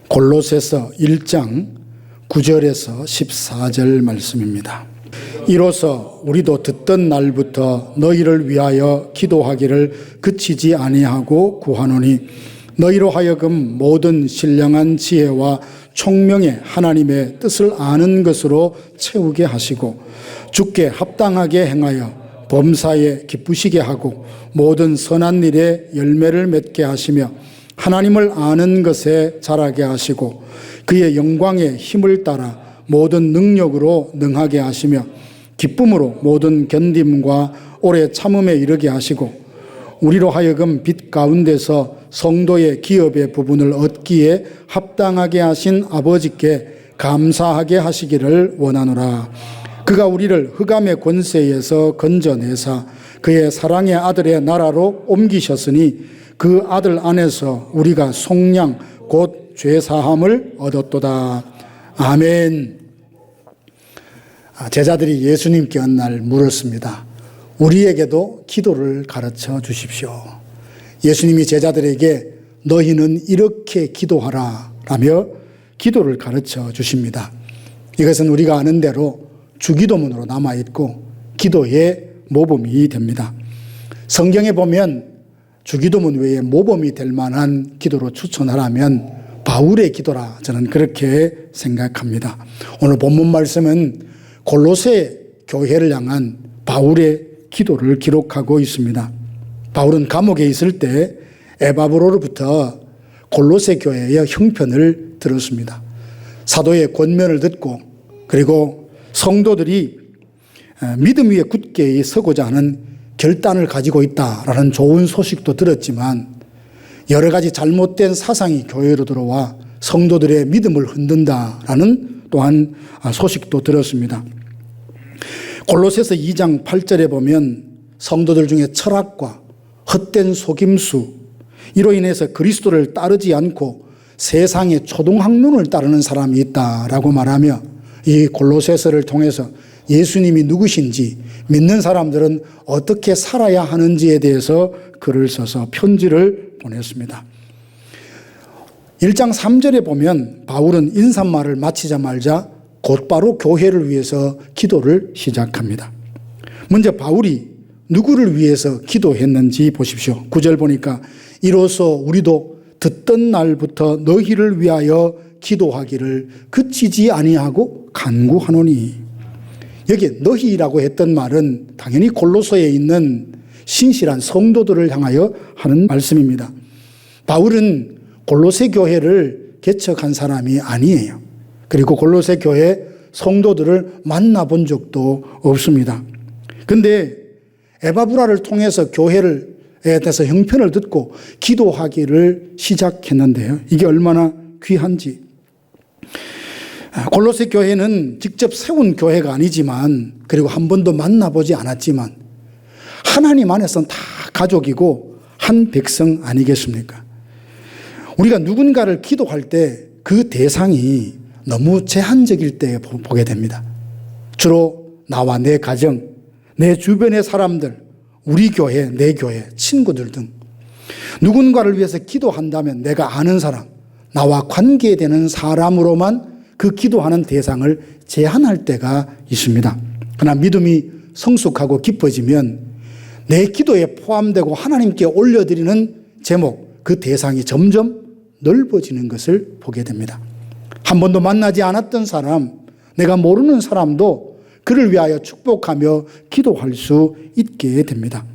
골로새서 1장 9절에서 14절 말씀입니다. 이로써 우리도 듣던 날부터 너희를 위하여 기도하기를 그치지 아니하고 구하노니 너희로 하여금 모든 신령한 지혜와 총명의 하나님의 뜻을 아는 것으로 채우게 하시고 주께 합당하게 행하여 범사에 기쁘시게 하고 모든 선한 일에 열매를 맺게 하시며 하나님을 아는 것에 자라게 하시고 그의 영광의 힘을 따라 모든 능력으로 능하게 하시며 기쁨으로 모든 견딤과 오래 참음에 이르게 하시고 우리로 하여금 빛 가운데서 성도의 기업의 부분을 얻기에 합당하게 하신 아버지께 감사하게 하시기를 원하노라. 그가 우리를 흑암의 권세에서 건져내사 그의 사랑의 아들의 나라로 옮기셨으니 그 아들 안에서 우리가 속량 곧 죄사함을 얻었도다. 아멘. 제자들이 예수님께 어느 날 물었습니다. 우리에게도 기도를 가르쳐 주십시오. 예수님이 제자들에게 너희는 이렇게 기도하라 라며 기도를 가르쳐 주십니다. 이것은 우리가 아는 대로 주기도문으로 남아있고 기도의 모범이 됩니다. 성경에 보면 주기도문 외에 모범이 될 만한 기도로 추천하라면 바울의 기도라 저는 그렇게 생각합니다. 오늘 본문 말씀은 골로새 교회를 향한 바울의 기도를 기록하고 있습니다. 바울은 감옥에 있을 때 에바브로로부터 골로새 교회의 형편을 들었습니다. 사도의 권면을 듣고 그리고 성도들이 믿음 위에 굳게 서고자 하는 결단을 가지고 있다라는 좋은 소식도 들었지만 여러 가지 잘못된 사상이 교회로 들어와 성도들의 믿음을 흔든다라는 또한 소식도 들었습니다. 골로새서 2장 8절에 보면 성도들 중에 철학과 헛된 속임수 이로 인해서 그리스도를 따르지 않고 세상의 초등학문을 따르는 사람이 있다라고 말하며 이 골로새서를 통해서 예수님이 누구신지 믿는 사람들은 어떻게 살아야 하는지에 대해서 글을 써서 편지를 보냈습니다. 1장 3절에 보면 바울은 인사말을 마치자마자 곧바로 교회를 위해서 기도를 시작합니다. 먼저 바울이 누구를 위해서 기도했는지 보십시오. 9절 보니까 이로써 우리도 듣던 날부터 너희를 위하여 기도하기를 그치지 아니하고 간구하노니. 여기 너희라고 했던 말은 당연히 골로새에 있는 신실한 성도들을 향하여 하는 말씀입니다. 바울은 골로새 교회를 개척한 사람이 아니에요. 그리고 골로새 교회 성도들을 만나본 적도 없습니다. 그런데 에바브라를 통해서 교회에 대해서 형편을 듣고 기도하기를 시작했는데요. 이게 얼마나 귀한지. 골로새 교회는 직접 세운 교회가 아니지만 그리고 한 번도 만나보지 않았지만 하나님 안에서는 다 가족이고 한 백성 아니겠습니까? 우리가 누군가를 기도할 때 그 대상이 너무 제한적일 때 보게 됩니다. 주로 나와 내 가정, 내 주변의 사람들, 우리 교회, 내 교회, 친구들 등 누군가를 위해서 기도한다면 내가 아는 사람, 나와 관계되는 사람으로만 그 기도하는 대상을 제한할 때가 있습니다. 그러나 믿음이 성숙하고 깊어지면 내 기도에 포함되고 하나님께 올려드리는 제목, 그 대상이 점점 넓어지는 것을 보게 됩니다. 한 번도 만나지 않았던 사람, 내가 모르는 사람도 그를 위하여 축복하며 기도할 수 있게 됩니다.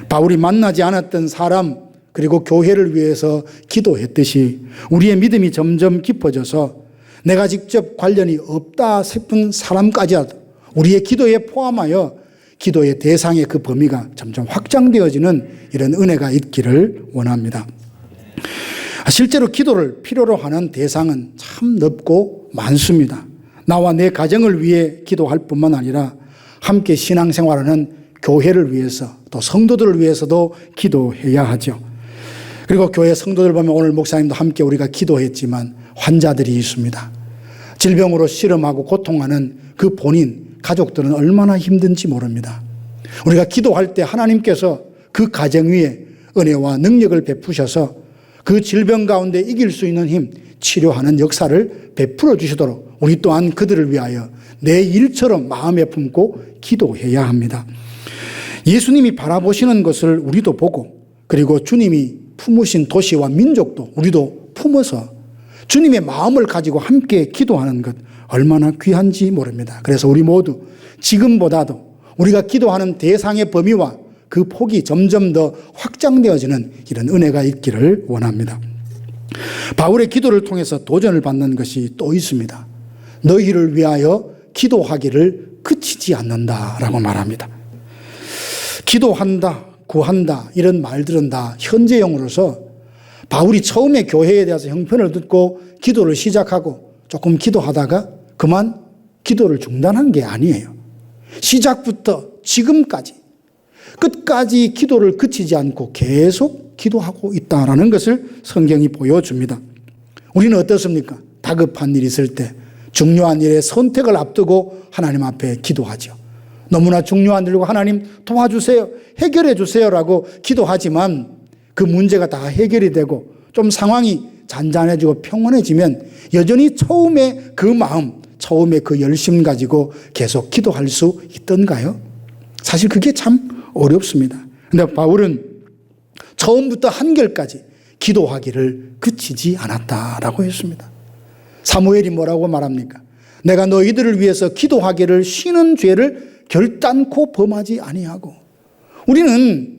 바울이 만나지 않았던 사람 그리고 교회를 위해서 기도했듯이 우리의 믿음이 점점 깊어져서 내가 직접 관련이 없다 싶은 사람까지라도 우리의 기도에 포함하여 기도의 대상의 그 범위가 점점 확장되어지는 이런 은혜가 있기를 원합니다. 실제로 기도를 필요로 하는 대상은 참 넓고 많습니다. 나와 내 가정을 위해 기도할 뿐만 아니라 함께 신앙생활하는 교회를 위해서 또 성도들을 위해서도 기도해야 하죠. 그리고 교회 성도들 보면 오늘 목사님도 함께 우리가 기도했지만 환자들이 있습니다. 질병으로 씨름하고 고통하는 그 본인, 가족들은 얼마나 힘든지 모릅니다. 우리가 기도할 때 하나님께서 그 가정 위에 은혜와 능력을 베푸셔서 그 질병 가운데 이길 수 있는 힘, 치료하는 역사를 베풀어 주시도록 우리 또한 그들을 위하여 내 일처럼 마음에 품고 기도해야 합니다. 예수님이 바라보시는 것을 우리도 보고, 그리고 주님이 품으신 도시와 민족도 우리도 품어서 주님의 마음을 가지고 함께 기도하는 것 얼마나 귀한지 모릅니다. 그래서 우리 모두 지금보다도 우리가 기도하는 대상의 범위와 그 폭이 점점 더 확장되어지는 이런 은혜가 있기를 원합니다. 바울의 기도를 통해서 도전을 받는 것이 또 있습니다. 너희를 위하여 기도하기를 그치지 않는다라고 말합니다. 기도한다, 구한다 이런 말들은 다 현재형으로서 바울이 처음에 교회에 대해서 형편을 듣고 기도를 시작하고 조금 기도하다가 그만 기도를 중단한 게 아니에요. 시작부터 지금까지 끝까지 기도를 그치지 않고 계속 기도하고 있다라는 것을 성경이 보여줍니다. 우리는 어떻습니까? 다급한 일이 있을 때 중요한 일에 선택을 앞두고 하나님 앞에 기도하죠. 너무나 중요한 일이고 하나님 도와주세요, 해결해 주세요라고 기도하지만 그 문제가 다 해결이 되고 좀 상황이 잔잔해지고 평온해지면 여전히 처음에 그 마음, 처음에 그 열심 가지고 계속 기도할 수 있던가요? 사실 그게 참 어렵습니다. 그런데 바울은 처음부터 한결까지 기도하기를 그치지 않았다라고 했습니다. 사무엘이 뭐라고 말합니까? 내가 너희들을 위해서 기도하기를 쉬는 죄를 결단코 범하지 아니하고. 우리는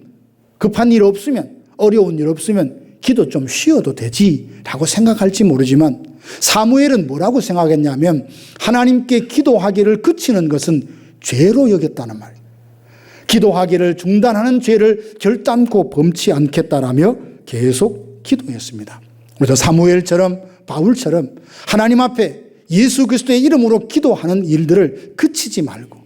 급한 일 없으면, 어려운 일 없으면 기도 좀 쉬어도 되지라고 생각할지 모르지만 사무엘은 뭐라고 생각했냐면 하나님께 기도하기를 그치는 것은 죄로 여겼다는 말이에요. 기도하기를 중단하는 죄를 결단코 범치 않겠다라며 계속 기도했습니다. 그래서 사무엘처럼 바울처럼 하나님 앞에 예수 그리스도의 이름으로 기도하는 일들을 그치지 말고,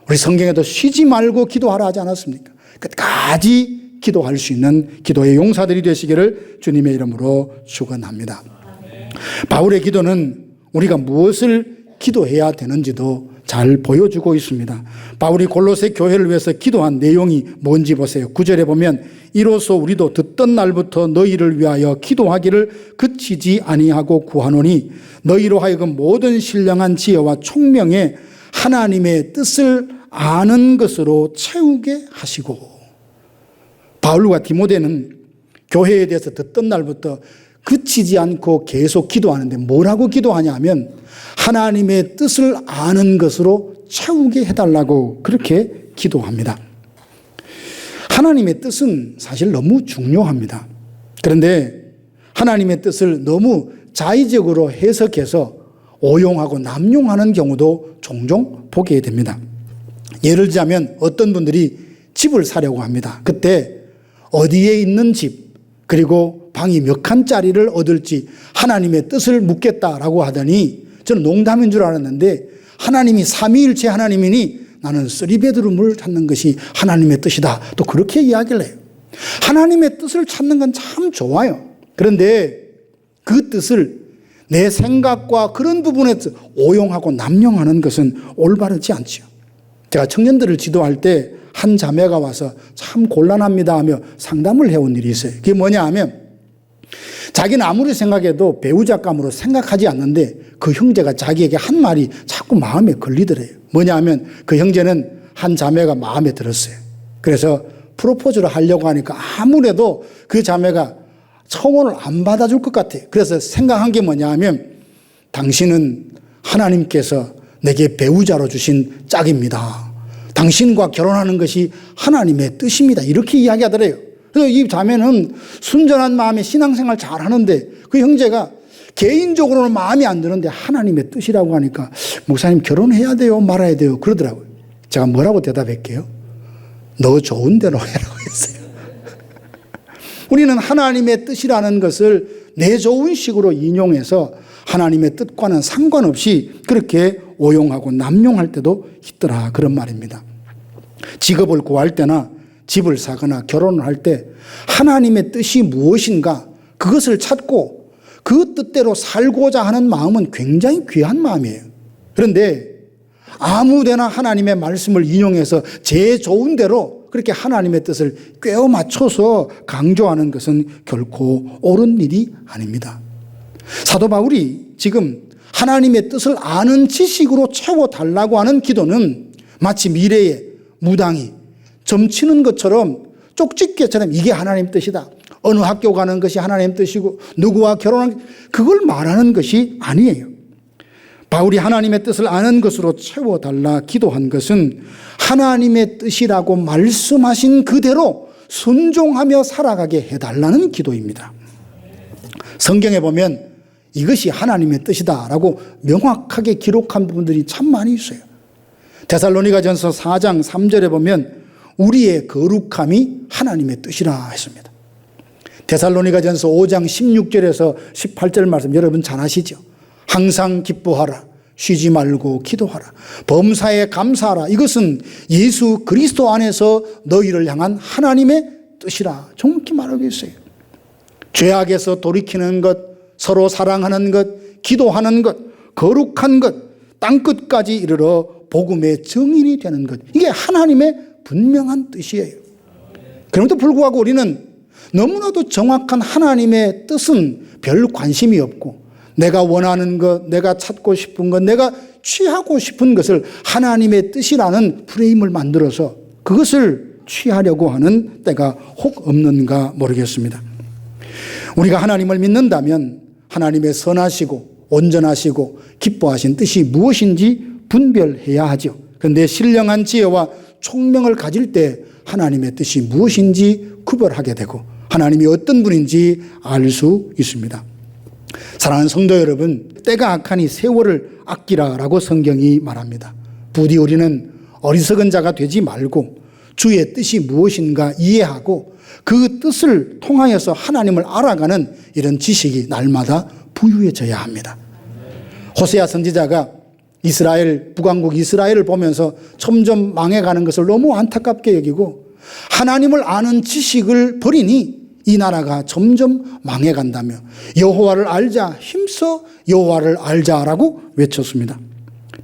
우리 성경에도 쉬지 말고 기도하라 하지 않았습니까? 끝까지 기도할 수 있는 기도의 용사들이 되시기를 주님의 이름으로 축원합니다. 바울의 기도는 우리가 무엇을 기도해야 되는지도 잘 보여주고 있습니다. 바울이 골로새 교회를 위해서 기도한 내용이 뭔지 보세요. 9절에 보면 이로써 우리도 듣던 날부터 너희를 위하여 기도하기를 그치지 아니하고 구하노니 너희로 하여금 모든 신령한 지혜와 총명에 하나님의 뜻을 아는 것으로 채우게 하시고. 바울과 디모데는 교회에 대해서 듣던 날부터 그치지 않고 계속 기도하는데 뭐라고 기도하냐면 하나님의 뜻을 아는 것으로 채우게 해달라고 그렇게 기도합니다. 하나님의 뜻은 사실 너무 중요합니다. 그런데 하나님의 뜻을 너무 자의적으로 해석해서 오용하고 남용하는 경우도 종종 보게 됩니다. 예를 들자면 어떤 분들이 집을 사려고 합니다. 그때 어디에 있는 집, 그리고 방이 몇 칸짜리를 얻을지 하나님의 뜻을 묻겠다라고 하더니 저는 농담인 줄 알았는데 하나님이 삼위일체 하나님이니 나는 3베드룸을 찾는 것이 하나님의 뜻이다. 또 그렇게 이야기를 해요. 하나님의 뜻을 찾는 건 참 좋아요. 그런데 그 뜻을 내 생각과 그런 부분에서 오용하고 남용하는 것은 올바르지 않죠. 제가 청년들을 지도할 때 한 자매가 와서 참 곤란합니다 하며 상담을 해온 일이 있어요. 그게 뭐냐 하면 자기는 아무리 생각해도 배우자감으로 생각하지 않는데 그 형제가 자기에게 한 말이 자꾸 마음에 걸리더래요. 뭐냐 하면 그 형제는 한 자매가 마음에 들었어요. 그래서 프로포즈를 하려고 하니까 아무래도 그 자매가 청혼을 안 받아줄 것 같아요. 그래서 생각한 게 뭐냐 하면 당신은 하나님께서 내게 배우자로 주신 짝입니다. 당신과 결혼하는 것이 하나님의 뜻입니다. 이렇게 이야기하더래요. 그래서 이 자매는 순전한 마음에 신앙생활 잘 하는데 그 형제가 개인적으로는 마음에 안 드는데 하나님의 뜻이라고 하니까 목사님 결혼해야 돼요? 말아야 돼요? 그러더라고요. 제가 뭐라고 대답할게요? 너 좋은 대로 해라고 했어요. 우리는 하나님의 뜻이라는 것을 내 좋은 식으로 인용해서 하나님의 뜻과는 상관없이 그렇게 오용하고 남용할 때도 있더라, 그런 말입니다. 직업을 구할 때나 집을 사거나 결혼을 할 때 하나님의 뜻이 무엇인가 그것을 찾고 그 뜻대로 살고자 하는 마음은 굉장히 귀한 마음이에요. 그런데 아무데나 하나님의 말씀을 인용해서 제 좋은 대로 그렇게 하나님의 뜻을 꿰어 맞춰서 강조하는 것은 결코 옳은 일이 아닙니다. 사도 바울이 지금 하나님의 뜻을 아는 지식으로 채워달라고 하는 기도는 마치 미래에 무당이 점치는 것처럼 쪽집게처럼 이게 하나님 뜻이다, 어느 학교 가는 것이 하나님 뜻이고 누구와 결혼하는, 그걸 말하는 것이 아니에요. 바울이 하나님의 뜻을 아는 것으로 채워달라 기도한 것은 하나님의 뜻이라고 말씀하신 그대로 순종하며 살아가게 해달라는 기도입니다. 성경에 보면 이것이 하나님의 뜻이다라고 명확하게 기록한 부분들이 참 많이 있어요. 데살로니가전서 4장 3절에 보면 우리의 거룩함이 하나님의 뜻이라 했습니다. 데살로니가전서 5장 16절에서 18절 말씀 여러분 잘 아시죠? 항상 기뻐하라, 쉬지 말고 기도하라, 범사에 감사하라, 이것은 예수 그리스도 안에서 너희를 향한 하나님의 뜻이라 정확히 말하고 있어요. 죄악에서 돌이키는 것, 서로 사랑하는 것, 기도하는 것, 거룩한 것, 땅끝까지 이르러 복음의 증인이 되는 것, 이게 하나님의 분명한 뜻이에요. 그럼에도 불구하고 우리는 너무나도 정확한 하나님의 뜻은 별 관심이 없고 내가 원하는 것, 내가 찾고 싶은 것, 내가 취하고 싶은 것을 하나님의 뜻이라는 프레임을 만들어서 그것을 취하려고 하는 때가 혹 없는가 모르겠습니다. 우리가 하나님을 믿는다면 하나님의 선하시고 온전하시고 기뻐하신 뜻이 무엇인지 분별해야 하죠. 그런데 신령한 지혜와 총명을 가질 때 하나님의 뜻이 무엇인지 구별하게 되고 하나님이 어떤 분인지 알 수 있습니다. 사랑하는 성도 여러분, 때가 악하니 세월을 아끼라라고 성경이 말합니다. 부디 우리는 어리석은 자가 되지 말고 주의 뜻이 무엇인가 이해하고 그 뜻을 통하여서 하나님을 알아가는 이런 지식이 날마다 부유해져야 합니다. 호세아 선지자가 이스라엘, 북왕국 이스라엘을 보면서 점점 망해가는 것을 너무 안타깝게 여기고 하나님을 아는 지식을 버리니 이 나라가 점점 망해간다며 여호와를 알자, 힘써 여호와를 알자라고 외쳤습니다.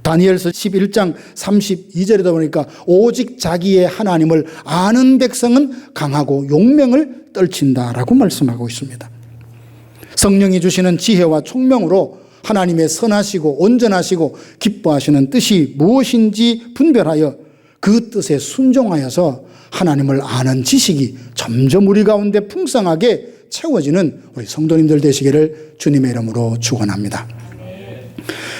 다니엘서 11장 32절에도 보니까 오직 자기의 하나님을 아는 백성은 강하고 용맹을 떨친다라고 말씀하고 있습니다. 성령이 주시는 지혜와 총명으로 하나님의 선하시고 온전하시고 기뻐하시는 뜻이 무엇인지 분별하여 그 뜻에 순종하여서 하나님을 아는 지식이 점점 우리 가운데 풍성하게 채워지는 우리 성도님들 되시기를 주님의 이름으로 축원합니다.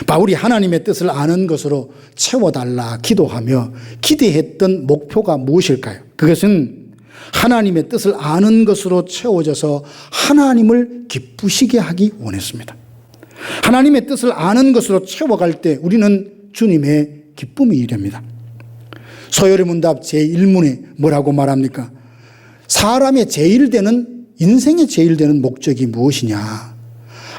바울이 하나님의 뜻을 아는 것으로 채워달라 기도하며 기대했던 목표가 무엇일까요? 그것은 하나님의 뜻을 아는 것으로 채워져서 하나님을 기쁘시게 하기 원했습니다. 하나님의 뜻을 아는 것으로 채워갈 때 우리는 주님의 기쁨이 됩니다. 소요리 문답 제1문에 뭐라고 말합니까? 사람의 제일 되는, 인생의 제일 되는 목적이 무엇이냐?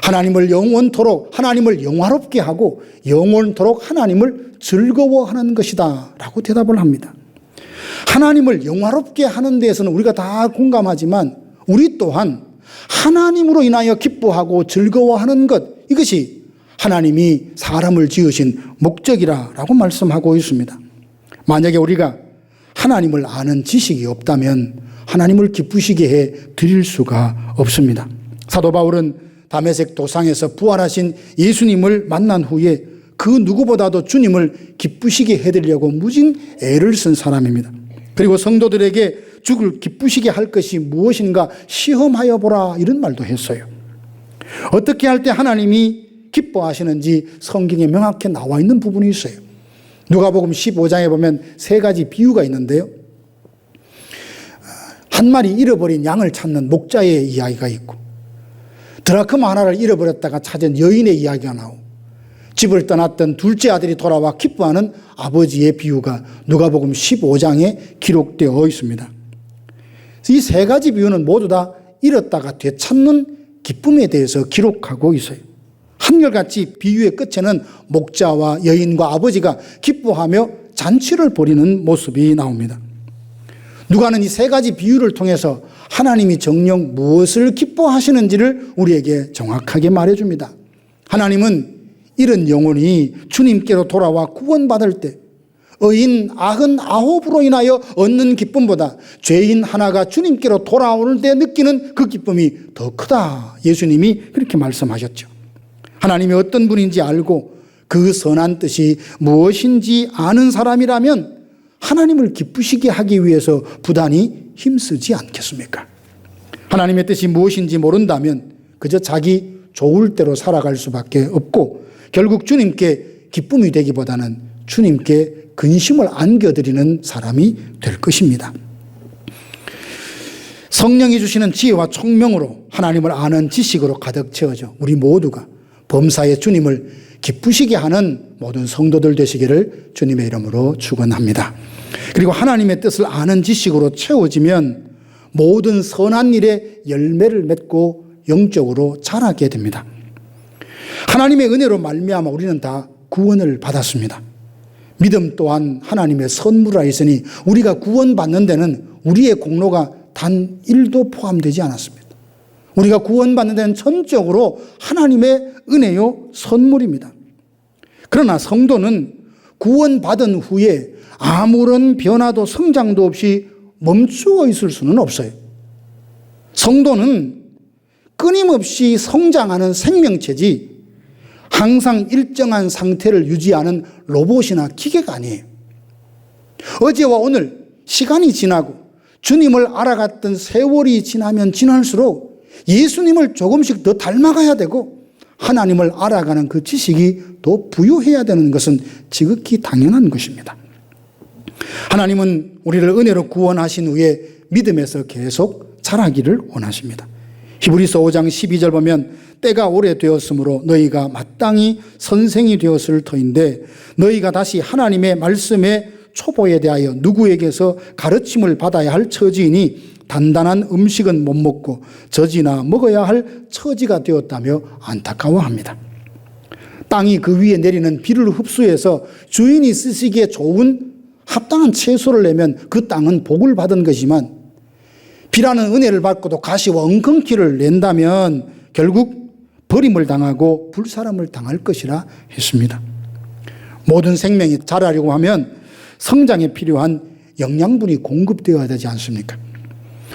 하나님을 영원토록, 하나님을 영화롭게 하고 영원토록 하나님을 즐거워하는 것이다 라고 대답을 합니다. 하나님을 영화롭게 하는 데에서는 우리가 다 공감하지만 우리 또한 하나님으로 인하여 기뻐하고 즐거워하는 것, 이것이 하나님이 사람을 지으신 목적이라고 말씀하고 있습니다. 만약에 우리가 하나님을 아는 지식이 없다면 하나님을 기쁘시게 해 드릴 수가 없습니다. 사도 바울은 다메섹 도상에서 부활하신 예수님을 만난 후에 그 누구보다도 주님을 기쁘시게 해드리려고 무진 애를 쓴 사람입니다. 그리고 성도들에게 주를 기쁘시게 할 것이 무엇인가 시험하여 보라, 이런 말도 했어요. 어떻게 할 때 하나님이 기뻐하시는지 성경에 명확히 나와 있는 부분이 있어요. 누가복음 15장에 보면 세 가지 비유가 있는데요. 한 마리 잃어버린 양을 찾는 목자의 이야기가 있고, 드라크마 하나를 잃어버렸다가 찾은 여인의 이야기가 나오고, 집을 떠났던 둘째 아들이 돌아와 기뻐하는 아버지의 비유가 누가복음 15장에 기록되어 있습니다. 이 세 가지 비유는 모두 다 잃었다가 되찾는 기쁨에 대해서 기록하고 있어요. 한결같이 비유의 끝에는 목자와 여인과 아버지가 기뻐하며 잔치를 벌이는 모습이 나옵니다. 누가는 이 세 가지 비유를 통해서 하나님이 정녕 무엇을 기뻐하시는지를 우리에게 정확하게 말해줍니다. 하나님은 이런 영혼이 주님께로 돌아와 구원받을 때 의인 99으로 인하여 얻는 기쁨보다 죄인 하나가 주님께로 돌아오는 데 느끼는 그 기쁨이 더 크다. 예수님이 그렇게 말씀하셨죠. 하나님이 어떤 분인지 알고 그 선한 뜻이 무엇인지 아는 사람이라면 하나님을 기쁘시게 하기 위해서 부단히 힘쓰지 않겠습니까? 하나님의 뜻이 무엇인지 모른다면 그저 자기 좋을 대로 살아갈 수밖에 없고 결국 주님께 기쁨이 되기보다는 주님께 근심을 안겨드리는 사람이 될 것입니다. 성령이 주시는 지혜와 총명으로 하나님을 아는 지식으로 가득 채워져 우리 모두가 범사에 주님을 기쁘시게 하는 모든 성도들 되시기를 주님의 이름으로 축원합니다. 그리고 하나님의 뜻을 아는 지식으로 채워지면 모든 선한 일에 열매를 맺고 영적으로 자라게 됩니다. 하나님의 은혜로 말미암아 우리는 다 구원을 받았습니다. 믿음 또한 하나님의 선물이라 했으니 우리가 구원받는 데는 우리의 공로가 단 1도 포함되지 않았습니다. 우리가 구원받는 데는 전적으로 하나님의 은혜요 선물입니다. 그러나 성도는 구원받은 후에 아무런 변화도 성장도 없이 멈추어 있을 수는 없어요. 성도는 끊임없이 성장하는 생명체지 항상 일정한 상태를 유지하는 로봇이나 기계가 아니에요. 어제와 오늘 시간이 지나고 주님을 알아갔던 세월이 지나면 지날수록 예수님을 조금씩 더 닮아가야 되고 하나님을 알아가는 그 지식이 더 부유해야 되는 것은 지극히 당연한 것입니다. 하나님은 우리를 은혜로 구원하신 후에 믿음에서 계속 자라기를 원하십니다. 히브리서 5장 12절 보면 때가 오래되었으므로 너희가 마땅히 선생이 되었을 터인데 너희가 다시 하나님의 말씀의 초보에 대하여 누구에게서 가르침을 받아야 할 처지이니 단단한 음식은 못 먹고 젖이나 먹어야 할 처지가 되었다며 안타까워합니다. 땅이 그 위에 내리는 비를 흡수해서 주인이 쓰시기에 좋은 합당한 채소를 내면 그 땅은 복을 받은 것이지만 비라는 은혜를 받고도 가시와 엉겅퀴를 낸다면 결국 버림을 당하고 불사람을 당할 것이라 했습니다. 모든 생명이 자라려고 하면 성장에 필요한 영양분이 공급되어야 되지 않습니까?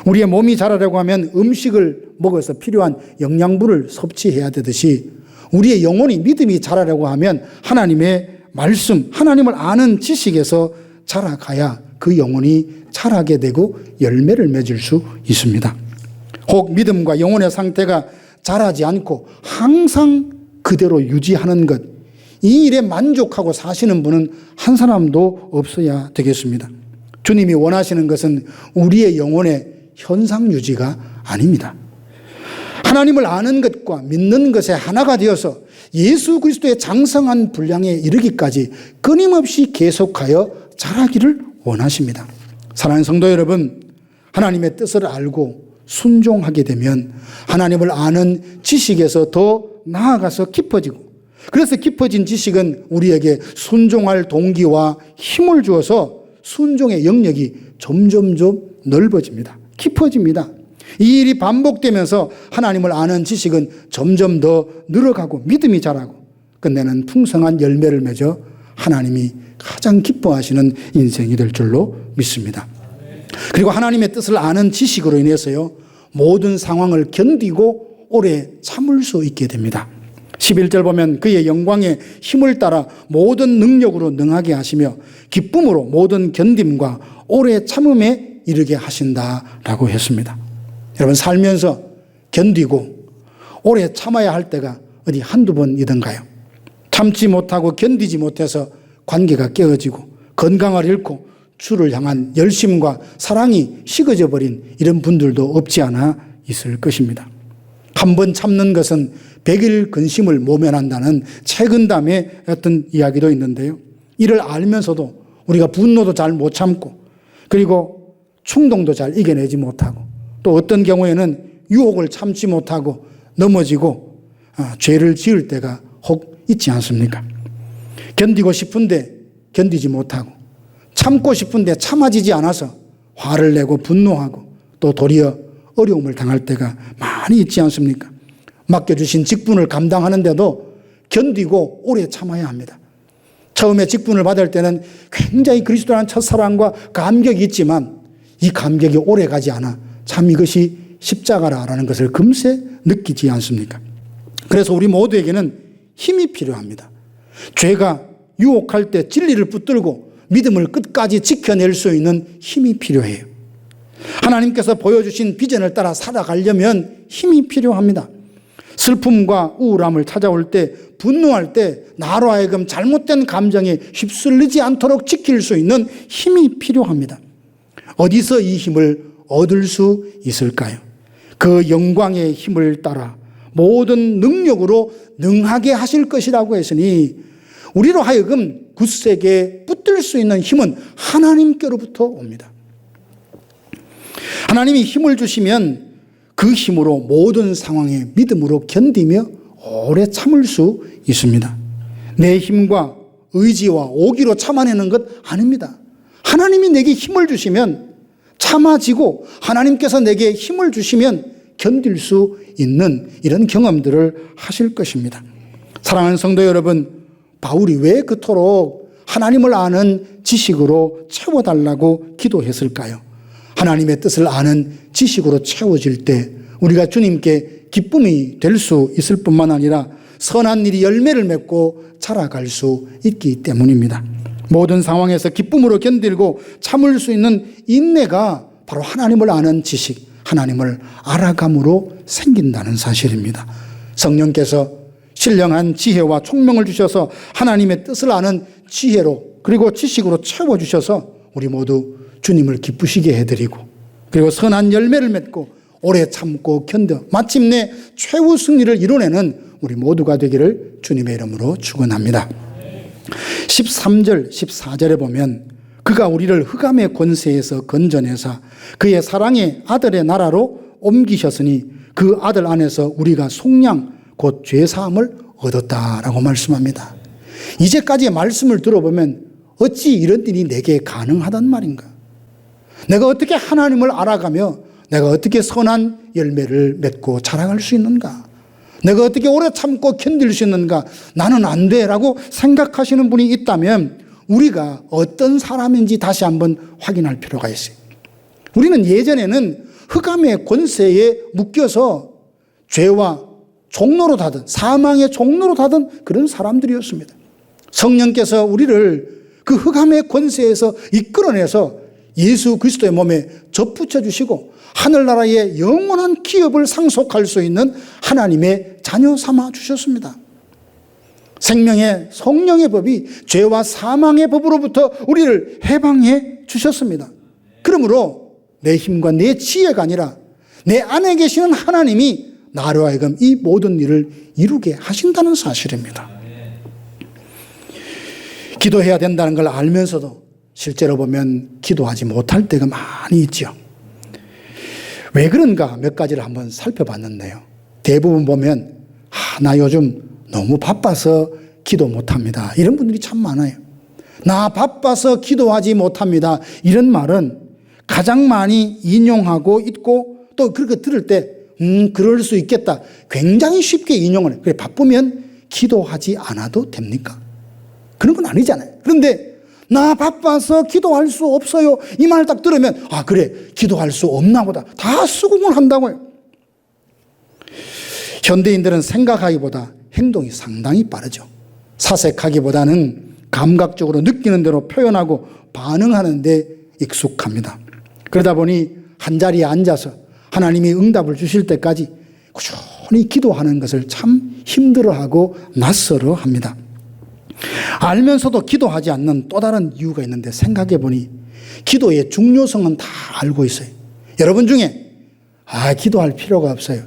우리의 몸이 자라려고 하면 음식을 먹어서 필요한 영양분을 섭취해야 되듯이 우리의 영혼이 믿음이 자라려고 하면 하나님의 말씀, 하나님을 아는 지식에서 자라가야 그 영혼이 자라게 되고 열매를 맺을 수 있습니다. 혹 믿음과 영혼의 상태가 자라지 않고 항상 그대로 유지하는 것, 이 일에 만족하고 사시는 분은 한 사람도 없어야 되겠습니다. 주님이 원하시는 것은 우리의 영혼의 현상 유지가 아닙니다. 하나님을 아는 것과 믿는 것에 하나가 되어서 예수 그리스도의 장성한 분량에 이르기까지 끊임없이 계속하여 자라기를 원하십니다. 사랑하는 성도 여러분, 하나님의 뜻을 알고 순종하게 되면 하나님을 아는 지식에서 더 나아가서 깊어지고, 그래서 깊어진 지식은 우리에게 순종할 동기와 힘을 주어서 순종의 영역이 점점점 넓어집니다. 깊어집니다. 이 일이 반복되면서 하나님을 아는 지식은 점점 더 늘어가고 믿음이 자라고 끝내는 풍성한 열매를 맺어 하나님이 가장 기뻐하시는 인생이 될 줄로 믿습니다. 그리고 하나님의 뜻을 아는 지식으로 인해서요, 모든 상황을 견디고 오래 참을 수 있게 됩니다. 11절 보면 그의 영광의 힘을 따라 모든 능력으로 능하게 하시며 기쁨으로 모든 견딤과 오래 참음에 이르게 하신다라고 했습니다. 여러분, 살면서 견디고 오래 참아야 할 때가 어디 한두 번이던가요? 참지 못하고 견디지 못해서 관계가 깨어지고 건강을 잃고 주를 향한 열심과 사랑이 식어져 버린 이런 분들도 없지 않아 있을 것입니다. 한 번 참는 것은 100일 근심을 모면한다는 책은담의 어떤 이야기도 있는데요. 이를 알면서도 우리가 분노도 잘 못 참고 그리고 충동도 잘 이겨내지 못하고 또 어떤 경우에는 유혹을 참지 못하고 넘어지고 죄를 지을 때가 혹 있지 않습니까? 견디고 싶은데 견디지 못하고 참고 싶은데 참아지지 않아서 화를 내고 분노하고 또 도리어 어려움을 당할 때가 많이 있지 않습니까? 맡겨주신 직분을 감당하는데도 견디고 오래 참아야 합니다. 처음에 직분을 받을 때는 굉장히 그리스도라는 첫사랑과 감격이 있지만 이 감격이 오래가지 않아 참 이것이 십자가라는 것을 금세 느끼지 않습니까? 그래서 우리 모두에게는 힘이 필요합니다. 죄가 유혹할 때 진리를 붙들고 믿음을 끝까지 지켜낼 수 있는 힘이 필요해요. 하나님께서 보여주신 비전을 따라 살아가려면 힘이 필요합니다. 슬픔과 우울함을 찾아올 때, 분노할 때 나로 하여금 잘못된 감정에 휩쓸리지 않도록 지킬 수 있는 힘이 필요합니다. 어디서 이 힘을 얻을 수 있을까요? 그 영광의 힘을 따라 모든 능력으로 능하게 하실 것이라고 했으니 우리로 하여금 굳세게 붙들 수 있는 힘은 하나님께로부터 옵니다. 하나님이 힘을 주시면 그 힘으로 모든 상황에 믿음으로 견디며 오래 참을 수 있습니다. 내 힘과 의지와 오기로 참아내는 것 아닙니다. 하나님이 내게 힘을 주시면 참아지고 하나님께서 내게 힘을 주시면 견딜 수 있는 이런 경험들을 하실 것입니다. 사랑하는 성도 여러분, 바울이 왜 그토록 하나님을 아는 지식으로 채워달라고 기도했을까요? 하나님의 뜻을 아는 지식으로 채워질 때 우리가 주님께 기쁨이 될 수 있을 뿐만 아니라 선한 일이 열매를 맺고 자라갈 수 있기 때문입니다. 모든 상황에서 기쁨으로 견디고 참을 수 있는 인내가 바로 하나님을 아는 지식, 하나님을 알아감으로 생긴다는 사실입니다. 성령께서 신령한 지혜와 총명을 주셔서 하나님의 뜻을 아는 지혜로 그리고 지식으로 채워주셔서 우리 모두 주님을 기쁘시게 해드리고 그리고 선한 열매를 맺고 오래 참고 견뎌 마침내 최후 승리를 이뤄내는 우리 모두가 되기를 주님의 이름으로 축원합니다. 13절 14절에 보면 그가 우리를 흑암의 권세에서 건져내사 그의 사랑의 아들의 나라로 옮기셨으니 그 아들 안에서 우리가 속량 곧 죄사함을 얻었다라고 말씀합니다. 이제까지의 말씀을 들어보면 어찌 이런 일이 내게 가능하단 말인가? 내가 어떻게 하나님을 알아가며 내가 어떻게 선한 열매를 맺고 자라갈 수 있는가? 내가 어떻게 오래 참고 견딜 수 있는가? 나는 안 돼라고 생각하시는 분이 있다면 우리가 어떤 사람인지 다시 한번 확인할 필요가 있어요. 우리는 예전에는 흑암의 권세에 묶여서 죄와 종로로 타던 사망의 종로로 타던 그런 사람들이었습니다. 성령께서 우리를 그 흑암의 권세에서 이끌어내서 예수 그리스도의 몸에 접붙여 주시고 하늘나라의 영원한 기업을 상속할 수 있는 하나님의 자녀 삼아 주셨습니다. 생명의 성령의 법이 죄와 사망의 법으로부터 우리를 해방해 주셨습니다. 그러므로 내 힘과 내 지혜가 아니라 내 안에 계시는 하나님이 나로 하여금 이 모든 일을 이루게 하신다는 사실입니다. 기도해야 된다는 걸 알면서도 실제로 보면 기도하지 못할 때가 많이 있죠. 왜 그런가 몇 가지를 한번 살펴봤는데요. 대부분 보면 나 요즘 너무 바빠서 기도 못합니다. 이런 분들이 참 많아요. 나 바빠서 기도하지 못합니다. 이런 말은 가장 많이 인용하고 있고 또 그렇게 들을 때 그럴 수 있겠다. 굉장히 쉽게 인용을 해요. 그래 바쁘면 기도하지 않아도 됩니까? 그런 건 아니잖아요. 그런데 나 바빠서 기도할 수 없어요. 이 말 딱 들으면 그래 기도할 수 없나 보다. 다 수긍을 한다고요. 현대인들은 생각하기보다 행동이 상당히 빠르죠. 사색하기보다는 감각적으로 느끼는 대로 표현하고 반응하는 데 익숙합니다. 그러다 보니 한자리에 앉아서 하나님이 응답을 주실 때까지 꾸준히 기도하는 것을 참 힘들어하고 낯설어합니다. 알면서도 기도하지 않는 또 다른 이유가 있는데 생각해 보니 기도의 중요성은 다 알고 있어요. 여러분 중에 기도할 필요가 없어요.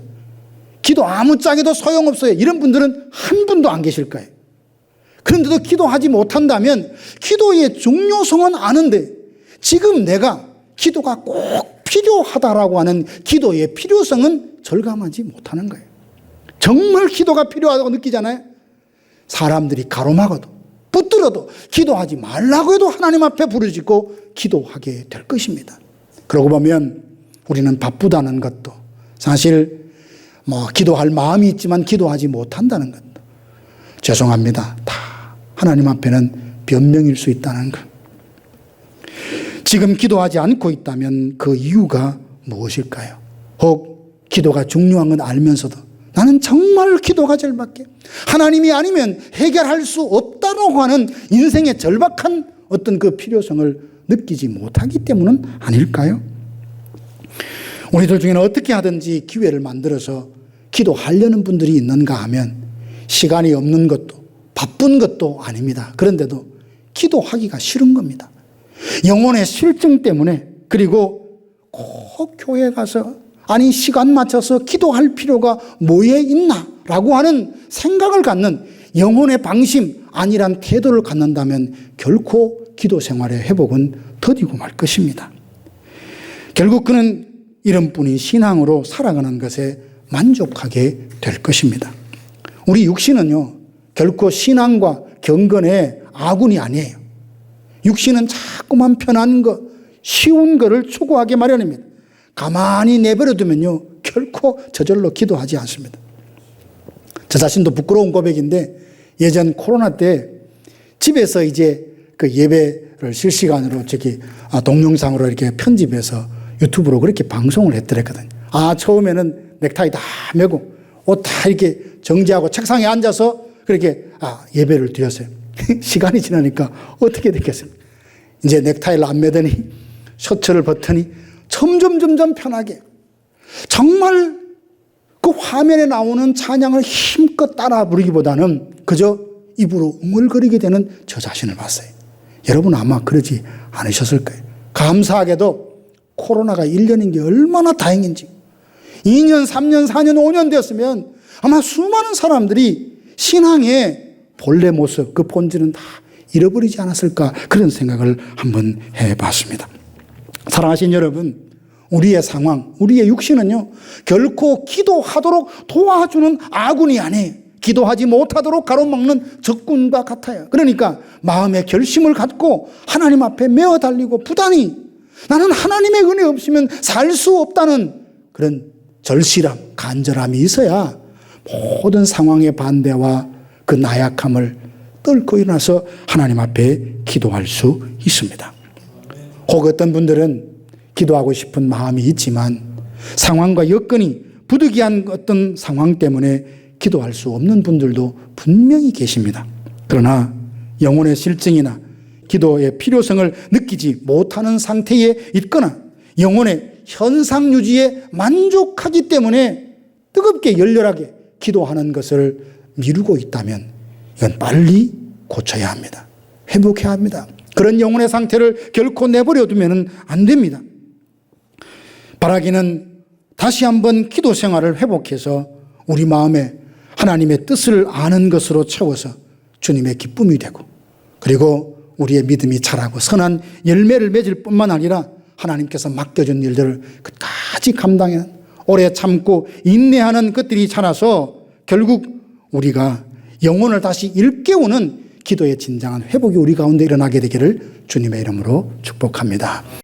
기도 아무짝에도 소용없어요. 이런 분들은 한 분도 안 계실 거예요. 그런데도 기도하지 못한다면 기도의 중요성은 아는데 지금 내가 기도가 꼭 필요하다라고 하는 기도의 필요성은 절감하지 못하는 거예요. 정말 기도가 필요하다고 느끼잖아요. 사람들이 가로막아도 붙들어도 기도하지 말라고 해도 하나님 앞에 부르짖고 기도하게 될 것입니다. 그러고 보면 우리는 바쁘다는 것도 사실 기도할 마음이 있지만 기도하지 못한다는 것도 죄송합니다. 다 하나님 앞에는 변명일 수 있다는 것. 지금 기도하지 않고 있다면 그 이유가 무엇일까요? 혹 기도가 중요한 건 알면서도 나는 정말 기도가 절박해, 하나님이 아니면 해결할 수 없다라고 하는 인생의 절박한 어떤 그 필요성을 느끼지 못하기 때문은 아닐까요? 우리들 중에는 어떻게 하든지 기회를 만들어서 기도하려는 분들이 있는가 하면 시간이 없는 것도 바쁜 것도 아닙니다. 그런데도 기도하기가 싫은 겁니다. 영혼의 실증 때문에, 그리고 꼭 교회 가서 아니 시간 맞춰서 기도할 필요가 뭐에 있나라고 하는 생각을 갖는 영혼의 방심, 아니란 태도를 갖는다면 결코 기도 생활의 회복은 더디고 말 것입니다. 결국 그는 이름뿐인 신앙으로 살아가는 것에 만족하게 될 것입니다. 우리 육신은요, 결코 신앙과 경건의 아군이 아니에요. 육신은 자꾸만 편한 것, 쉬운 것을 추구하게 마련입니다. 가만히 내버려 두면요, 결코 저절로 기도하지 않습니다. 저 자신도 부끄러운 고백인데, 예전 코로나 때 집에서 이제 그 예배를 실시간으로 동영상으로 이렇게 편집해서 유튜브로 그렇게 방송을 했더랬거든요. 처음에는 넥타이 다 메고 옷 다 이렇게 정지하고 책상에 앉아서 그렇게 예배를 드렸어요. 시간이 지나니까 어떻게 됐겠습니까? 이제 넥타이를 안 매더니 셔츠를 벗더니 점점 편하게, 정말 그 화면에 나오는 찬양을 힘껏 따라 부르기보다는 그저 입으로 웅얼거리게 되는 저 자신을 봤어요. 여러분 아마 그러지 않으셨을 거예요. 감사하게도 코로나가 1년인 게 얼마나 다행인지, 2년, 3년, 4년, 5년 되었으면 아마 수많은 사람들이 신앙의 본래 모습, 그 본질은 다 잃어버리지 않았을까, 그런 생각을 한번 해봤습니다. 사랑하신 여러분, 우리의 상황, 우리의 육신은요, 결코 기도하도록 도와주는 아군이 아니에요. 기도하지 못하도록 가로막는 적군과 같아요. 그러니까 마음의 결심을 갖고 하나님 앞에 메어 달리고 부단히 나는 하나님의 은혜 없으면 살 수 없다는 그런 절실함, 간절함이 있어야 모든 상황의 반대와 그 나약함을 뚫고 일어나서 하나님 앞에 기도할 수 있습니다. 혹 어떤 분들은 기도하고 싶은 마음이 있지만 상황과 여건이 부득이한 어떤 상황 때문에 기도할 수 없는 분들도 분명히 계십니다. 그러나 영혼의 실증이나 기도의 필요성을 느끼지 못하는 상태에 있거나 영혼의 현상 유지에 만족하기 때문에 뜨겁게 열렬하게 기도하는 것을 미루고 있다면 이건 빨리 고쳐야 합니다. 회복해야 합니다. 그런 영혼의 상태를 결코 내버려 두면 안 됩니다. 바라기는 다시 한번 기도 생활을 회복해서 우리 마음에 하나님의 뜻을 아는 것으로 채워서 주님의 기쁨이 되고, 그리고 우리의 믿음이 자라고 선한 열매를 맺을 뿐만 아니라 하나님께서 맡겨준 일들을 끝까지 감당하는, 오래 참고 인내하는 것들이 자라서 결국 우리가 영혼을 다시 일깨우는 기도의 진정한 회복이 우리 가운데 일어나게 되기를 주님의 이름으로 축복합니다.